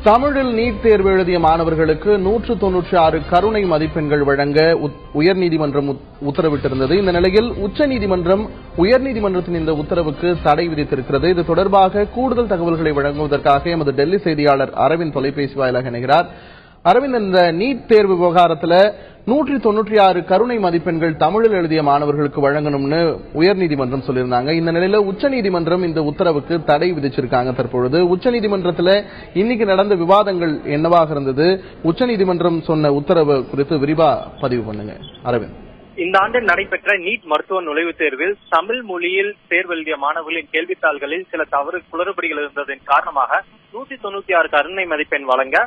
தமிழில் நீட் தேர்வு எழுதிய மாணவர்களுக்கு 196 கருணை மதிப்பெண்கள் வழங்க உயர்நீதிமன்றம் உத்தரவிட்டிருந்தது. இந்த நிலையில் உச்சநீதிமன்றம் உயர்நீதிமன்றத்தின் இந்த உத்தரவுக்கு தடை விதித்திருக்கிறது. இது தொடர்பாக கூடுதல் தகவல்களை வழங்குவதற்காக எமது டெல்லி செய்தியாளர் அரவிந்த் தொலைபேசி வாயிலாக இணைகிறார். அரவிந்த், இந்த நீட் தேர்வு விவகாரத்தில் 196 கருணை மதிப்பெண்கள் தமிழில் எழுதிய மாணவர்களுக்கு வழங்கணும்னு உயர்நீதிமன்றம் சொல்லியிருந்தாங்க. இந்த நிலையில உச்சநீதிமன்றம் இந்த உத்தரவுக்கு தடை விதிச்சிருக்காங்க. தற்பொழுது உச்சநீதிமன்றத்தில் இன்னைக்கு நடந்த விவாதங்கள் என்னவாக இருந்தது? உச்சநீதிமன்றம் சொன்ன உத்தரவு குறித்து விரிவா பதிவு பண்ணுங்க அரவிந்த். இந்த ஆண்டு நடைபெற்ற நீட் மருத்துவ நுழைவுத் தேர்வில் தமிழ் மொழியில் தேர்வு எழுதிய மாணவர்களின் கேள்வித்தாள்களில் சில குளறுபடிகள் இருந்ததன் காரணமாக 196 கருணை மதிப்பெண் வழங்க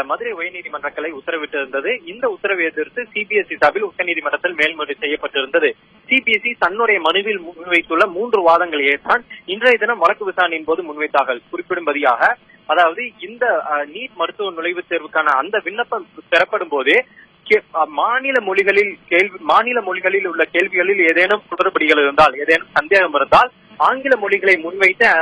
மதுரை உயர்நீதிமன்ற கிளை உத்தரவிட்டிருந்தது. இந்த உத்தரவை எதிர்த்து சிபிஎஸ்இ சார்பில் உச்சநீதிமன்றத்தில் மேல்முறையீடு செய்யப்பட்டிருந்தது. சிபிஎஸ்இ தன்னுடைய மனுவில் முன்வைத்துள்ள 3 வாதங்களை ஏற்றான் இன்றைய தினம் வழக்கு விசாரணையின் போது முன்வைத்தார்கள். குறிப்பிடும்படியாக, அதாவது இந்த நீட் மருத்துவ நுழைவுத் தேர்வுக்கான அந்த விண்ணப்பம் பெறப்படும் போதே மாநில மொழிகளில் உள்ள கேள்விகளில் ஏதேனும் குளறுபடிகள் இருந்தால், ஏதேனும் சந்தேகம் இருந்தால் ஆங்கில மொழிகளை முன்வைத்த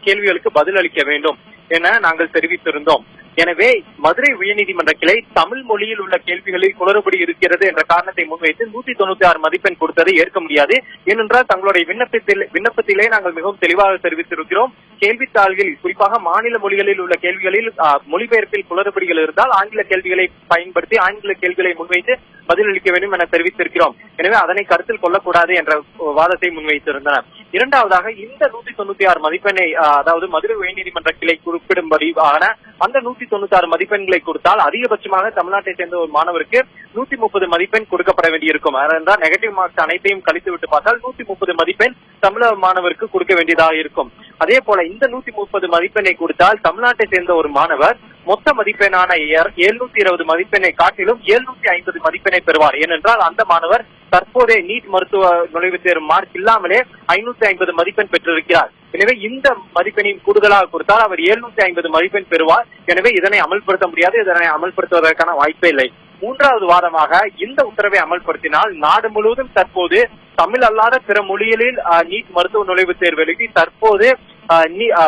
கேள்விகளுக்கு பதிலளிக்க வேண்டும் என நாங்கள் தெரிவித்திருந்தோம். எனவே மதுரை உயர்நீதிமன்ற கிளை தமிழ் மொழியில் உள்ள கேள்விகளில் குளறுபடி இருக்கிறது என்ற காரணத்தை முன்வைத்து 196 மதிப்பெண் கொடுத்ததை ஏற்க முடியாது. ஏனென்றால் தங்களுடைய விண்ணப்பத்திலே நாங்கள் மிகவும் தெளிவாக தெரிவித்திருக்கிறோம். கேள்வித்தாள்களில் குறிப்பாக மாநில மொழிகளில் உள்ள கேள்விகளில் மொழிபெயர்ப்பில் குளறுபடிகள் இருந்தால் ஆங்கில கேள்விகளை பயன்படுத்தி ஆங்கில கேள்விகளை முன்வைத்து பதிலளிக்க வேண்டும் என தெரிவித்திருக்கிறோம். எனவே அதனை கருத்தில் கொள்ளக்கூடாது என்ற வாதத்தை முன்வைத்திருந்தனர். இரண்டாவதாக, இந்த 196 மதிப்பெண்ணை அதாவது மதுரை உயர்நீதிமன்ற கிளை குறிப்பிடும்படியான அந்த 196 மதிப்பெண்களை கொடுத்தால் அதிகபட்சமாக தமிழ்நாட்டை சேர்ந்த ஒரு மாணவருக்கு 130 மதிப்பெண் கொடுக்கப்பட வேண்டியிருக்கும். அதனால் நெகட்டிவ் மார்க்ஸ் அனைத்தையும் கழித்து விட்டு பார்த்தால் 130 மதிப்பெண் தமிழக மாணவருக்கு கொடுக்க வேண்டியதாக இருக்கும். அதே போல இந்த 130 மதிப்பெண்ணை கொடுத்தால் தமிழ்நாட்டை சேர்ந்த ஒரு மாணவர் மொத்த மதிப்பெண்ணான 720 மதிப்பெண்ணை காட்டிலும் 750 மதிப்பெண்ணை பெறுவார். ஏனென்றால் அந்த மாணவர் தற்போதைய நீட் மருத்துவ நுழைவுத் தேர்வு மார்க் இல்லாமலே 550 மதிப்பெண் பெற்றிருக்கிறார். எனவே இந்த மதிப்பெண்ணின் கூடுதலாக கொடுத்தால் அவர் 750 மதிப்பெண் பெறுவார். எனவே இதனை அமல்படுத்த முடியாது, இதனை அமல்படுத்துவதற்கான வாய்ப்பே இல்லை. மூன்றாவது வாதமாக, இந்த உத்தரவை அமல்படுத்தினால் நாடு முழுவதும் தற்போது தமிழ் அல்லாத பிற மொழிகளில் நீட் மருத்துவ நுழைவுத் தேர்வு எழுதி தற்போது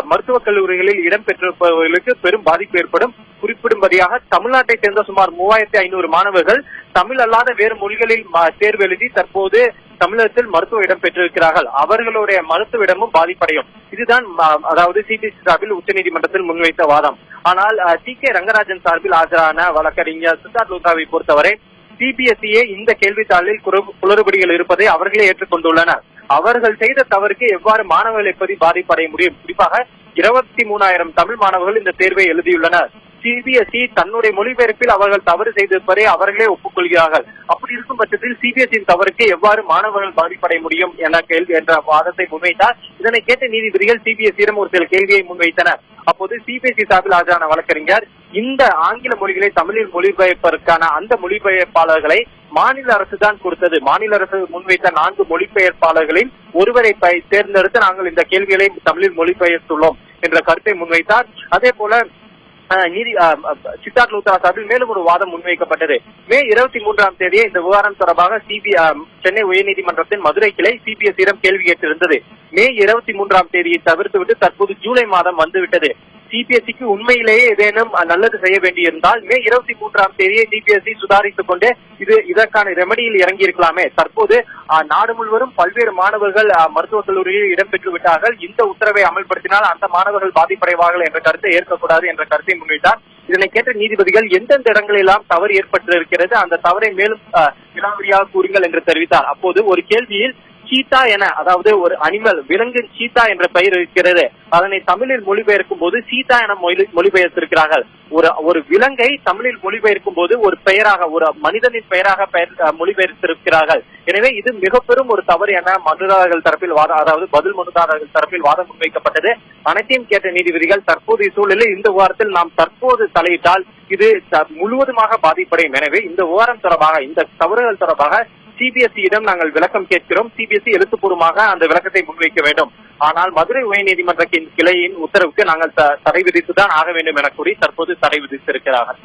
மருத்துவக் கல்லூரிகளில் இடம்பெற்றிருப்பவர்களுக்கு பெரும் பாதிப்பு ஏற்படும். குறிப்பிடும்படியாக தமிழ்நாட்டை சேர்ந்த சுமார் 3500 மாணவர்கள் தமிழ் அல்லாத வேறு மொழிகளில் தேர்வு எழுதி தற்போது தமிழகத்தில் மருத்துவ இடம் பெற்றிருக்கிறார்கள். அவர்களுடைய மருத்துவ இடமும் பாதிப்படையும். இதுதான் அதாவது சிபிஎஸ்இ சார்பில் உச்சநீதிமன்றத்தில் முன்வைத்த வாதம். ஆனால் டி.கே. ரங்கராஜன் சார்பில் ஆஜரான வழக்கறிஞர் சித்தார்த் லூத்ராவை பொறுத்தவரை சிபிஎஸ்இயே இந்த கேள்வித்தாளில் குளறுபடிகள் இருப்பதை அவர்களே ஏற்றுக்கொண்டுள்ளனர். அவர்கள் செய்த தவறுக்கு எவ்வாறு மாணவர்கள் எப்படி பாதிப்படைய முடியும்? குறிப்பாக 23,000 தமிழ் மாணவர்கள் இந்த தேர்வை எழுதியுள்ளனர். சிபிஎஸ்இ தன்னுடைய மொழிபெயர்ப்பில் அவர்கள் தவறு செய்திருப்பதை அவர்களே ஒப்புக்கொள்கிறார்கள். அப்படி இருக்கும் பட்சத்தில் சிபிஎஸ்இ தவறுக்கு எவ்வாறு மாணவர்கள் பாதிப்படைய முடியும் என்ற வாதத்தை முன்வைத்தார். இதனை கேட்ட நீதிபதிகள் சிபிஎஸ்இயிடம் ஒரு சில கேள்வியை முன்வைத்தனர். அப்போது சிபிஎஸ்இ சார்பில் ஆஜரான வழக்கறிஞர் இந்த ஆங்கில மொழிகளை தமிழில் மொழிபெயர்ப்பதற்கான அந்த மொழிபெயர்ப்பாளர்களை மாநில அரசு தான் கொடுத்தது. மாநில அரசு முன்வைத்த 4 மொழிபெயர்ப்பாளர்களில் ஒருவரை தேர்ந்தெடுத்து நாங்கள் இந்த கேள்விகளை தமிழில் மொழிபெயர்த்துள்ளோம் என்ற கருத்தை முன்வைத்தார். அதே போல சித்தார்த் லூத்ரா சார்பில் மேலும் ஒரு வாதம் முன்வைக்கப்பட்டது. மே 23ஆம் தேதியே இந்த விவகாரம் தொடர்பாக சென்னை உயர்நீதிமன்றத்தின் மதுரை கிளை சிபிஎஸ்இயிடம் கேள்வி கேட்டிருந்தது. மே 23ஆம் தேதியை தவிர்த்துவிட்டு தற்போது ஜூலை மாதம் வந்துவிட்டது. சிபிஎஸ்இக்கு உண்மையிலேயே ஏதேனும் நல்லது செய்ய வேண்டியிருந்தால் மே 23ஆம் தேதியை சிபிஎஸ்இ சுதாரித்துக் கொண்டு இதற்கான ரெமடியில் இறங்கி இருக்கலாமே. தற்போது நாடு முழுவதும் பல்வேறு மாணவர்கள் மருத்துவக் கல்லூரியில் இடம்பெற்று விட்டார்கள். இந்த உத்தரவை அமல்படுத்தினால் அந்த மாணவர்கள் பாதிப்படைவார்கள் என்ற கருத்தை ஏற்கக்கூடாது என்ற கருத்தை முன்வைத்தார். இதனை கேட்ட நீதிபதிகள் எந்தெந்த இடங்களெல்லாம் தவறு ஏற்பட்டிருக்கிறது, அந்த தவறை மேலும் விலாவரியாக கூறுங்கள் என்று தெரிவித்தார். அப்போது ஒரு கேள்வியில் சீத்தா என, அதாவது ஒரு அனிமல் விலங்கு சீத்தா என்ற பெயர் இருக்கிறது, அதனை தமிழில் மொழிபெயர்க்கும் போது சீதா என மொழிபெயர்த்திருக்கிறார்கள். ஒரு விலங்கை தமிழில் மொழிபெயர்க்கும் போது ஒரு பெயராக, ஒரு மனிதனின் பெயராக மொழிபெயர்த்திருக்கிறார்கள். எனவே இது மிக பெரும் ஒரு தவறு என மனுதாரர்கள் தரப்பில் அதாவது பதில் மனுதாரர்கள் தரப்பில் வாதம் முன்வைக்கப்பட்டது. அனைத்தையும் கேட்ட நீதிபதிகள் தற்போதைய சூழலில் இந்த விவகாரத்தில் நாம் தற்போது தலையிட்டால் இது முழுவதுமாக பாதிப்படையும். எனவே இந்த விவகாரம் தொடர்பாக, இந்த தவறுகள் தொடர்பாக சிபிஎஸ்இயிடம் நாங்கள் விளக்கம் கேட்கிறோம். சிபிஎஸ்இ எழுத்துப்பூர்வமாக அந்த விளக்கத்தை முன்வைக்க வேண்டும். ஆனால் மதுரை உயர்நீதிமன்றத்தின் கிளையின் உத்தரவுக்கு நாங்கள் தடை விதித்துதான் ஆக வேண்டும் என கூறி தற்போது தடை விதித்திருக்கிறார்கள்.